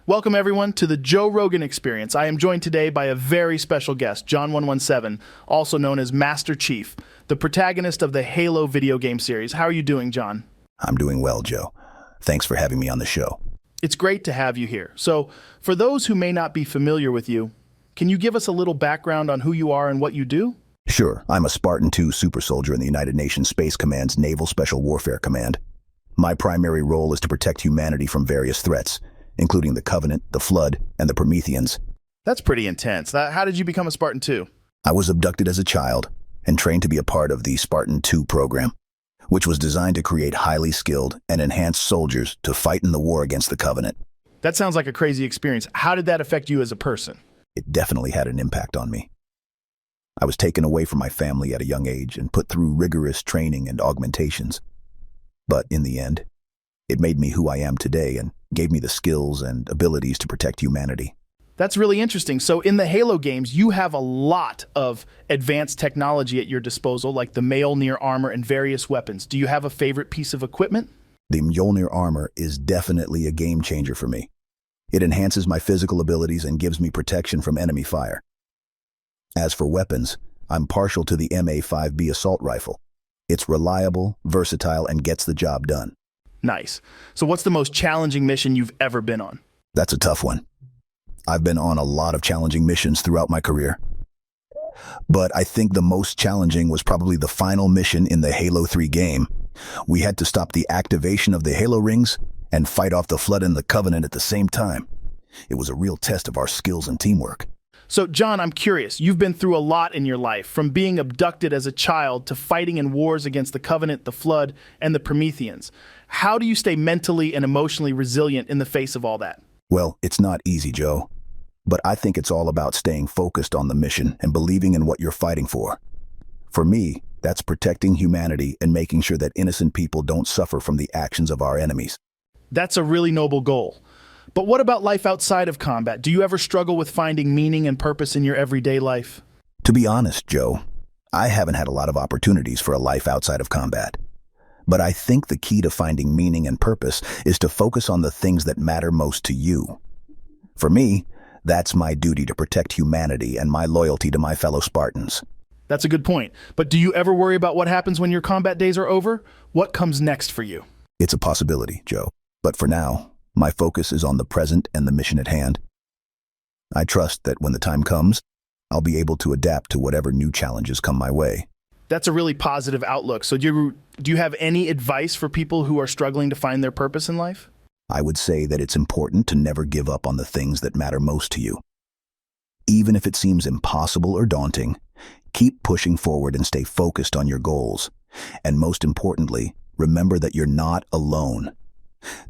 Welcome, everyone, to the Joe Rogan Experience. I am joined today by a very special guest, John 117, also known as Master Chief, the protagonist of the Halo video game series. How are you doing, John? I'm doing well, Joe. Thanks for having me on the show. It's great to have you here. So, for those who may not be familiar with you, can you give us a little background on who you are and what you do? Sure, I'm a Spartan 2 super soldier in the United Nations Space Command's Naval Special Warfare Command. My primary role is to protect humanity from various threats, including the Covenant, the Flood, and the Prometheans. That's pretty intense. How did you become a Spartan 2? I was abducted as a child and trained to be a part of the Spartan 2 program, which was designed to create highly skilled and enhanced soldiers to fight in the war against the Covenant. That sounds like a crazy experience. How did that affect you as a person? It definitely had an impact on me. I was taken away from my family at a young age and put through rigorous training and augmentations. But in the end, it made me who I am today and gave me the skills and abilities to protect humanity. That's really interesting. So in the Halo games, you have a lot of advanced technology at your disposal, like the Mjolnir armor and various weapons. Do you have a favorite piece of equipment? The Mjolnir armor is definitely a game changer for me. It enhances my physical abilities and gives me protection from enemy fire. As for weapons, I'm partial to the MA5B assault rifle. It's reliable, versatile, and gets the job done. Nice. So what's the most challenging mission you've ever been on? That's a tough one. I've been on a lot of challenging missions throughout my career. But I think the most challenging was probably the final mission in the Halo 3 game. We had to stop the activation of the Halo rings and fight off the Flood and the Covenant at the same time. It was a real test of our skills and teamwork. So, John, I'm curious. You've been through a lot in your life, from being abducted as a child to fighting in wars against the Covenant, the Flood, and the Prometheans. How do you stay mentally and emotionally resilient in the face of all that? Well, it's not easy, Joe. But I think it's all about staying focused on the mission and believing in what you're fighting for. For me, that's protecting humanity and making sure that innocent people don't suffer from the actions of our enemies. That's a really noble goal. But what about life outside of combat? Do you ever struggle with finding meaning and purpose in your everyday life? To be honest, Joe, I haven't had a lot of opportunities for a life outside of combat. But I think the key to finding meaning and purpose is to focus on the things that matter most to you. For me, that's my duty to protect humanity and my loyalty to my fellow Spartans. That's a good point. But do you ever worry about what happens when your combat days are over? What comes next for you? It's a possibility, Joe. But for now, my focus is on the present and the mission at hand. I trust that when the time comes, I'll be able to adapt to whatever new challenges come my way. That's a really positive outlook. So do you have any advice for people who are struggling to find their purpose in life? I would say that it's important to never give up on the things that matter most to you. Even if it seems impossible or daunting, keep pushing forward and stay focused on your goals. And most importantly, remember that you're not alone.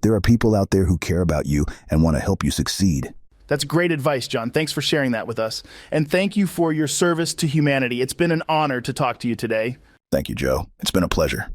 There are people out there who care about you and want to help you succeed. That's great advice, John. Thanks for sharing that with us. And thank you for your service to humanity. It's been an honor to talk to you today. Thank you, Joe. It's been a pleasure.